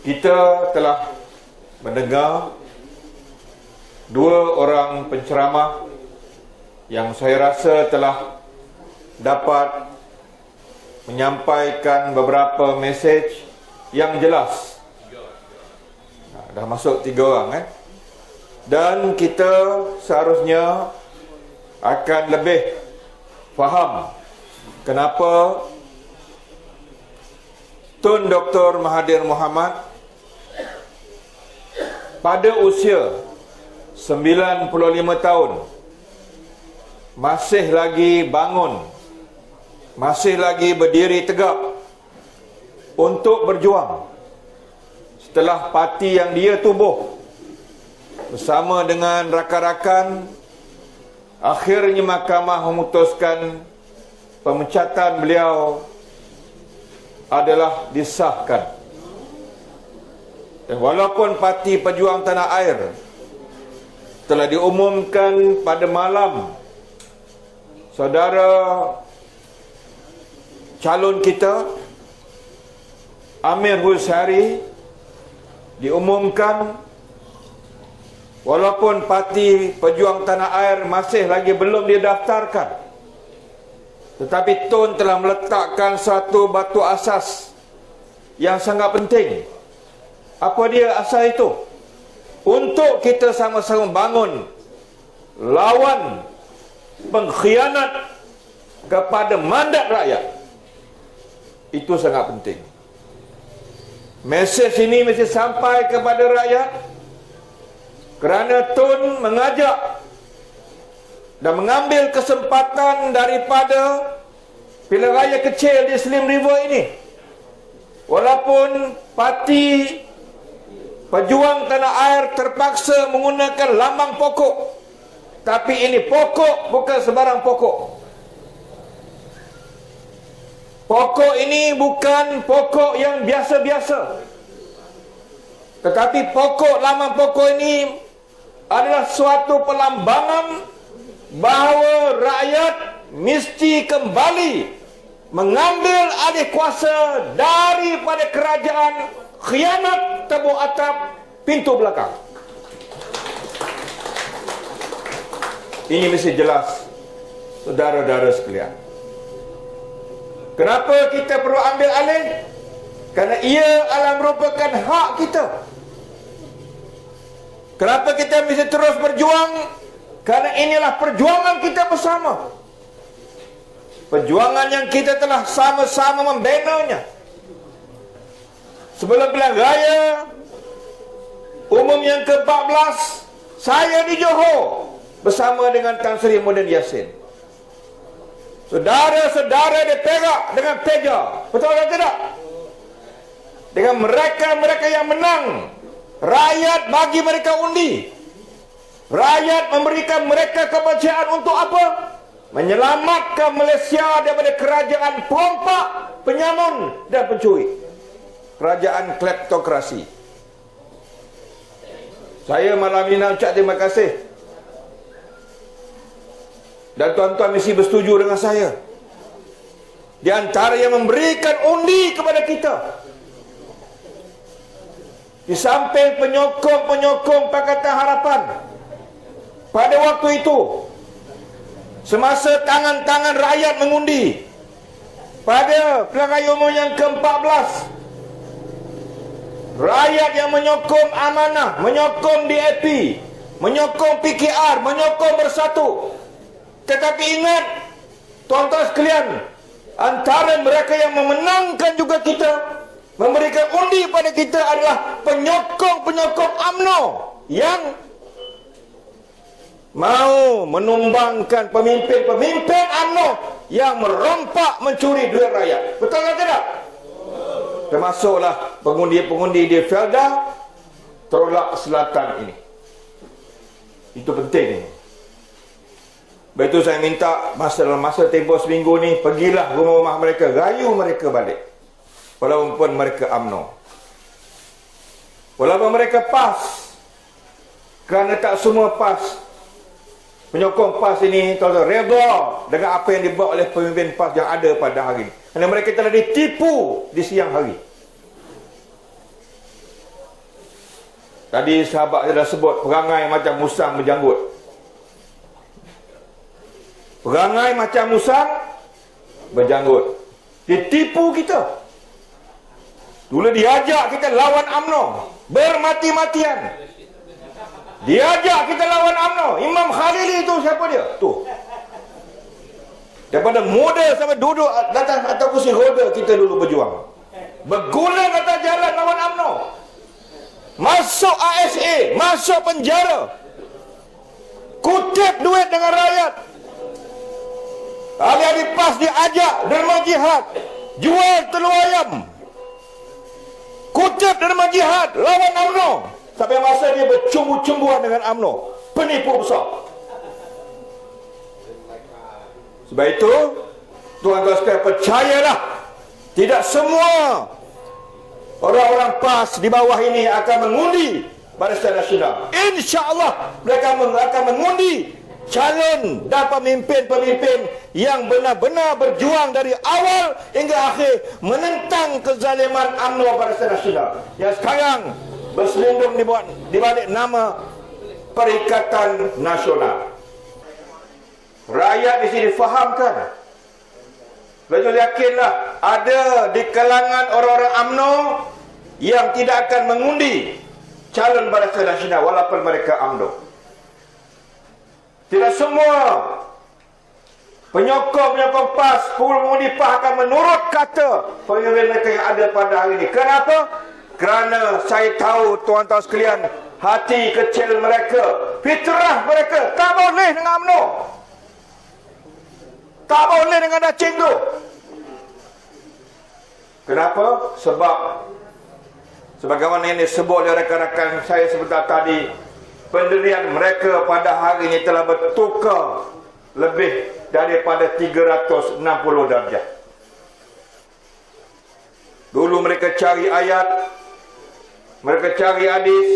Kita telah mendengar dua orang penceramah yang saya rasa telah dapat menyampaikan beberapa mesej yang jelas. Dah masuk 3 orang Dan kita seharusnya akan lebih faham kenapa Tun Dr. Mahathir Mohamad pada usia 95 tahun masih lagi bangun, masih lagi berdiri tegak untuk berjuang setelah parti yang dia tubuh bersama dengan rakan-rakan. Akhirnya mahkamah memutuskan pemecatan beliau adalah disahkan. Dan walaupun Parti Pejuang Tanah Air telah diumumkan pada malam, saudara calon kita Amir Hulsari diumumkan, walaupun Parti Pejuang Tanah Air masih lagi belum didaftarkan, tetapi Tun telah meletakkan satu batu asas yang sangat penting. Apa dia asas itu? Untuk kita sama-sama bangun lawan pengkhianat kepada mandat rakyat. Itu sangat penting. Mesej ini mesti sampai kepada rakyat, kerana Tun mengajak dan mengambil kesempatan daripada pilihan raya kecil di Slim River ini. Walaupun Parti Pejuang Tanah Air terpaksa menggunakan lambang pokok, tapi ini pokok bukan sebarang pokok. Pokok ini bukan pokok yang biasa-biasa, tetapi pokok lambang pokok ini adalah suatu pelambangan bahawa rakyat mesti kembali mengambil alih kuasa daripada kerajaan khianat tebuk atap pintu belakang. Ini mesti jelas, saudara-saudara sekalian. Kenapa kita perlu ambil alih? Kerana ia adalah merupakan hak kita. Kenapa kita mesti terus berjuang? Kerana inilah perjuangan kita bersama. Perjuangan yang kita telah sama-sama membinanya. Sebelum pilihan raya umum yang ke-14, saya di Johor bersama dengan Tan Sri Muhyiddin Yassin. Saudara-saudara di Perak dengan Teja, betul atau tidak? Dengan mereka-mereka yang menang, rakyat bagi mereka undi. Rakyat memberikan mereka kepercayaan untuk apa? Menyelamatkan Malaysia daripada kerajaan perompak, penyamun dan pencuri. Kerajaan kleptokrasi. Saya malam ini nak ucap terima kasih. Dan tuan-tuan mesti bersetuju dengan saya. Di antara yang memberikan undi kepada kita, di samping penyokong-penyokong Pakatan Harapan pada waktu itu, semasa tangan-tangan rakyat mengundi pada pilihan raya umum yang ke-14, rakyat yang menyokong Amanah, menyokong DAP, menyokong PKR, menyokong Bersatu. Tetapi ingat, tuan-tuan sekalian, antara mereka yang memenangkan juga kita, memberikan undi pada kita adalah penyokong-penyokong UMNO yang mau menumbangkan pemimpin-pemimpin UMNO yang merompak mencuri duit rakyat. Betul atau tidak? Termasuklah pengundi-pengundi di Felda Tolak Selatan ini. Itu penting. Begitu saya minta dalam masa tempoh seminggu ni, pergilah rumah-rumah mereka, rayu mereka balik. Walaupun mereka UMNO, walaupun mereka PAS, kerana tak semua PAS, penyokong PAS ini reda dengan apa yang dibuat oleh pemimpin PAS yang ada pada hari ini. Kerana mereka telah ditipu di siang hari. Tadi sahabat dah sebut perangai macam musang berjanggut. Perangai macam musang berjanggut. Dia tipu kita. Dulu diajak kita lawan UMNO bermati-matian. Diajak kita lawan UMNO. Imam Khalili tu siapa dia? Tu. Daripada model sampai duduk atas kursi roda kita dulu berjuang. Berguling atas jalan lawan UMNO. Masuk ASA, masuk penjara. Kutip duit dengan rakyat. Ahli-ahli PAS diajak derma jihad. Jual telur ayam. Kutip derma jihad lawan UMNO. Sampai masa dia bercumbu-cumbuan dengan UMNO. Penipu besar. Sebab itu, tuan-tuan sekalian, percayalah, tidak semua orang-orang PAS di bawah ini akan mengundi Barisan Nasional. InsyaAllah mereka akan mengundi calon dan pemimpin-pemimpin yang benar-benar berjuang dari awal hingga akhir menentang kezaliman UMNO Barisan Nasional yang sekarang berselindung di balik nama Perikatan Nasional. Rakyat di sini fahamkan. Betul yakinlah ada di kalangan orang-orang UMNO yang tidak akan mengundi calon Barisan Nasional walaupun mereka UMNO. Tidak semua penyokong-penyokong PAS, pengundi PAS akan menurut kata pemimpin mereka yang ada pada hari ini. Kenapa? Kerana saya tahu tuan-tuan sekalian, hati kecil mereka, fitrah mereka tak boleh dengan UMNO. Tak boleh dengan dacing tu. Kenapa? Sebab sebagaimana yang disebut oleh rakan-rakan saya sebentar tadi, pendirian mereka pada hari ini telah bertukar lebih daripada 360 darjah. Dulu mereka cari ayat, mereka cari hadis,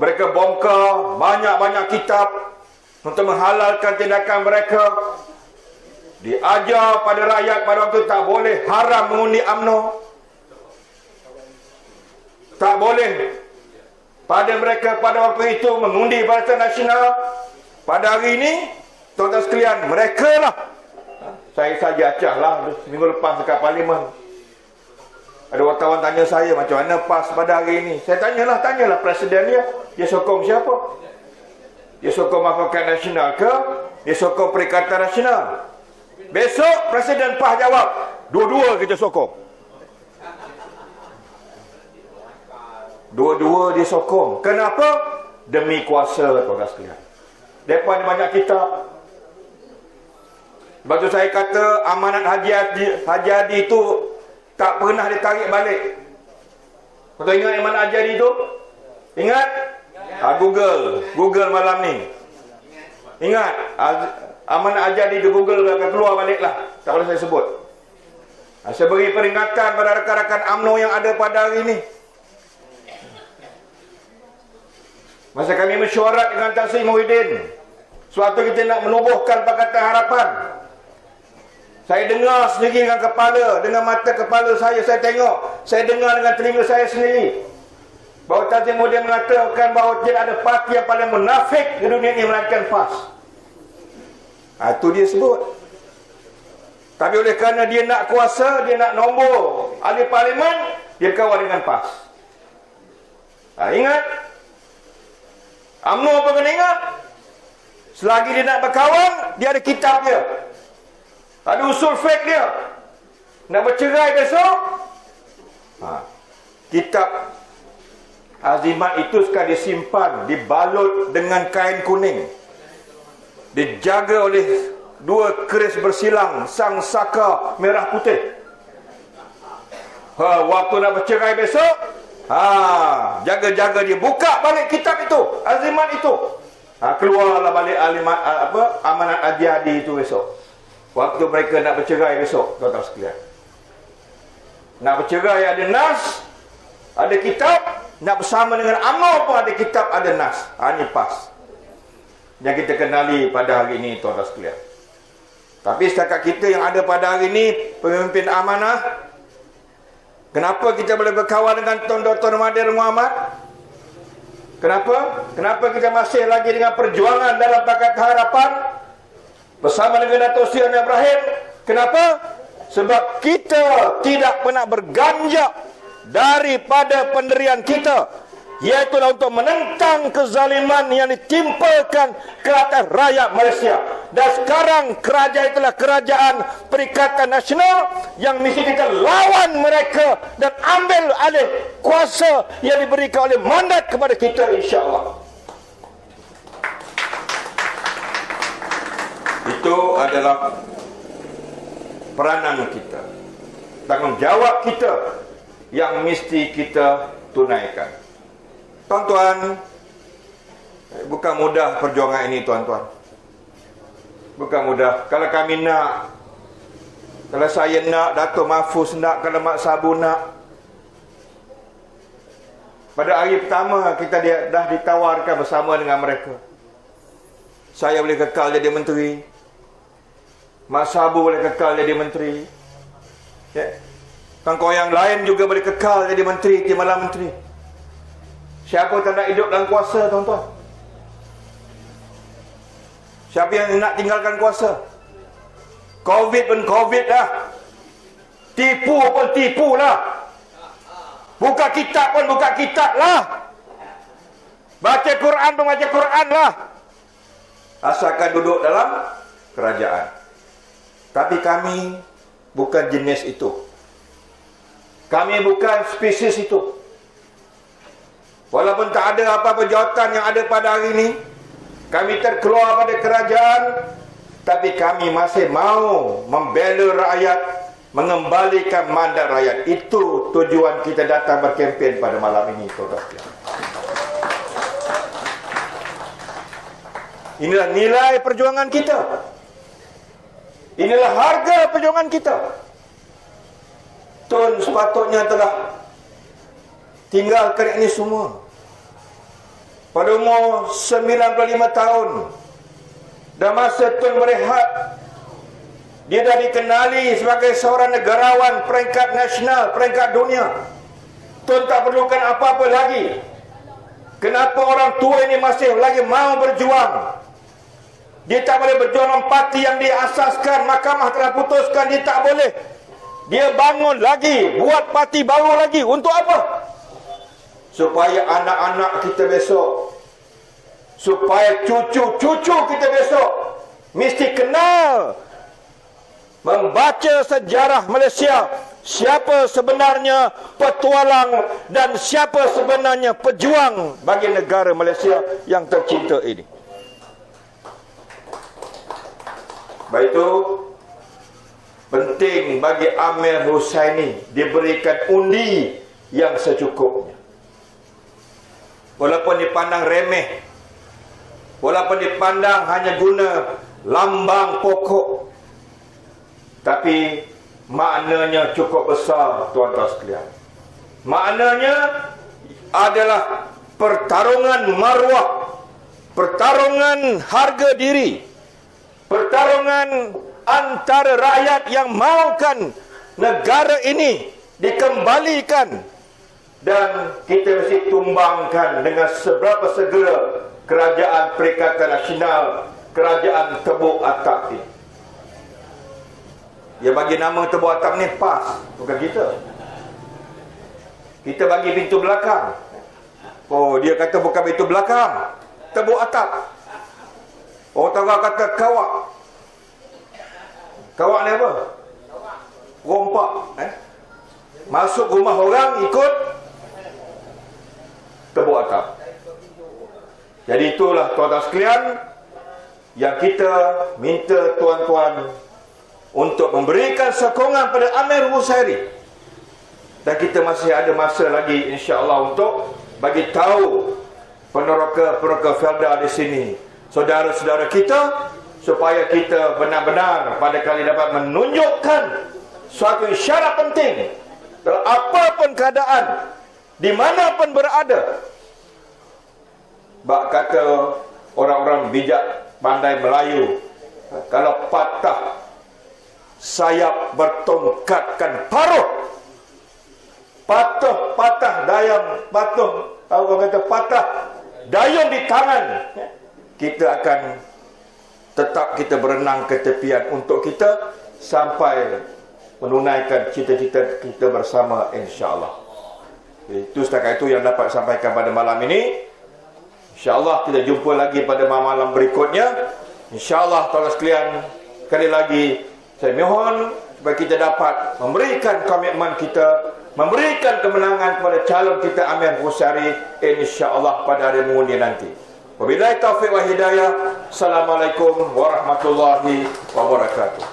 mereka bongkar banyak-banyak kitab untuk menghalalkan tindakan mereka. Diajar pada rakyat pada waktu tak boleh haram mengundi UMNO. Tak boleh pada mereka pada waktu itu mengundi Barisan Nasional. Pada hari ini, tuan-tuan sekalian, mereka lah. Saya saja acah lah minggu lepas dekat Parlimen. Ada wartawan tanya saya macam mana PAS pada hari ini. Saya tanyalah Presiden dia sokong siapa? Dia sokong Pakatan Nasional ke? Dia sokong Perikatan Nasional? Besok Presiden PAS jawab, dua-dua kita sokong. Dua-dua dia sokong. Kenapa? Demi kuasa, tuan-tuan sekalian. Mereka ada banyak kitab. Sebab tu saya kata amanat Haji Hadi itu tak pernah ditarik balik. Kau ingat amanat Haji Hadi itu? Ingat? Google malam ni. Ingat? Amanat Haji Hadi di Google akan keluar balik lah. Tak boleh saya sebut. Saya beri peringatan pada rakan-rakan UMNO yang ada pada hari ini. Masa kami mesyuarat dengan Tan Sri Muhyiddin, suatu kita nak menubuhkan Pakatan Harapan, saya dengar sendiri dengan kepala, dengan mata kepala saya tengok, saya dengar dengan telinga saya sendiri bahawa Tan Sri Muhyiddin mengatakan bahawa tidak ada parti yang paling munafik di dunia ini melainkan PAS. Itu dia sebut. Tapi oleh kerana dia nak kuasa, dia nak nombor ahli parlimen, dia kawan dengan PAS. Ingat, UMNO apa kena ingat? Selagi dia nak berkawan, dia ada kitab dia, ada usul fake dia. Nak bercerai besok, kitab azimat itu sekarang disimpan, dibalut dengan kain kuning, dijaga oleh dua keris bersilang sang saka merah putih. Waktu nak bercerai besok, jaga-jaga dia, buka balik kitab itu, azimat itu. Keluarlah balik amanat Haji Hadi itu besok. Waktu mereka nak bercerai besok, tuan-tuan sekalian. Nak bercerai ada nas, ada kitab. Nak bersama dengan UMNO pun ada kitab, ada nas. Ini PAS yang kita kenali pada hari ini, tuan-tuan sekalian. Tapi setakat kita yang ada pada hari ini, pemimpin amanah, kenapa kita boleh berkawan dengan Tuan Dr. Mahathir Mohamad? Kenapa? Kenapa kita masih lagi dengan perjuangan dalam Pakatan Harapan bersama dengan Dato' Sri Anwar Ibrahim? Kenapa? Sebab kita tidak pernah berganjak daripada pendirian kita, iaitu untuk menentang kezaliman yang ditimpakan ke atas rakyat Malaysia. Dan sekarang kerajaan itulah kerajaan Perikatan Nasional yang mesti kita lawan mereka dan ambil alih kuasa yang diberikan oleh mandat kepada kita, insya-Allah. Itu adalah peranan kita, tanggungjawab kita yang mesti kita tunaikan. Tuan-tuan, bukan mudah perjuangan ini, tuan-tuan. Bukan mudah. Kalau kami nak, kalau saya nak, Dato' Mahfuz nak, kalau Mak Sabu nak. Pada hari pertama kita dah ditawarkan bersama dengan mereka. Saya boleh kekal jadi menteri, Mak Sabu boleh kekal jadi menteri, ya. Kawan-kawan yang lain juga boleh kekal jadi menteri, timbalan menteri. Siapa tak nak hidup dalam kuasa, tuan-tuan? Siapa yang nak tinggalkan kuasa? Covid pun Covid dah. Tipu pun tipu lah. Buka kitab pun buka kitab lah. Baca Quran pun baca Quran lah. Asalkan duduk dalam kerajaan. Tapi kami bukan jenis itu. Kami bukan spesies itu. Walaupun tak ada apa-apa jawatan yang ada pada hari ini, kami terkeluar pada kerajaan, tapi kami masih mau membela rakyat, mengembalikan mandat rakyat. Itu tujuan kita datang berkempen pada malam ini, saudara. Inilah nilai perjuangan kita. Inilah harga perjuangan kita. Tun sepatutnya telah tinggalkan ini semua. Pada umur 95 tahun, dan masa Tun berehat, dia dah dikenali sebagai seorang negarawan peringkat nasional, peringkat dunia. Tun tak perlukan apa-apa lagi. Kenapa orang tua ini masih lagi mau berjuang? Dia tak boleh berjuang dalam parti yang dia asaskan. Mahkamah telah putuskan dia tak boleh. Dia bangun lagi, buat parti baru lagi. Untuk apa? Supaya anak-anak kita besok, supaya cucu-cucu kita besok mesti kenal, membaca sejarah Malaysia, siapa sebenarnya petualang dan siapa sebenarnya pejuang bagi negara Malaysia yang tercinta ini. Baik itu, penting bagi Amir Hussaini diberikan undi yang secukupnya. Walaupun dipandang remeh, walaupun dipandang hanya guna lambang pokok, tapi maknanya cukup besar, tuan-tuan sekalian. Maknanya adalah pertarungan maruah, pertarungan harga diri, pertarungan antara rakyat yang mahukan negara ini dikembalikan, dan kita mesti tumbangkan dengan seberapa segera kerajaan Perikatan Nasional, kerajaan Tebuk Atap ini. Dia bagi nama Tebuk Atap ni PAS, bukan kita. Kita bagi pintu belakang. Oh, dia kata bukan pintu belakang, Tebuk Atap. Oh, orang kata kawak. Kawak ni apa? Rompak. Masuk rumah orang, ikut Tebuk Atap. Jadi itulah tuan-tuan sekalian yang kita minta tuan-tuan untuk memberikan sokongan pada Amir Hussaini. Dan kita masih ada masa lagi, insya-Allah, untuk bagi tahu peneroka-peneroka Felda di sini, saudara-saudara kita, supaya kita benar-benar pada kali dapat menunjukkan suatu isyarat penting dalam apapun keadaan, di mana pun berada. Bak kata orang-orang bijak pandai Melayu, kalau patah sayap bertongkatkan paruh. Patah dayang, orang kata patah dayung di tangan, kita akan tetap kita berenang ke tepian untuk kita sampai menunaikan cita-cita kita bersama, insya-Allah. Itu setakat itu yang dapat sampaikan pada malam ini. InsyaAllah kita jumpa lagi pada malam berikutnya. InsyaAllah tuan sekalian, sekali lagi saya mohon supaya kita dapat memberikan komitmen kita, memberikan kemenangan kepada calon kita Amir Husari, insyaAllah pada hari mengundi nanti. Wabillahi taufiq wa hidayah. Assalamualaikum warahmatullahi wabarakatuh.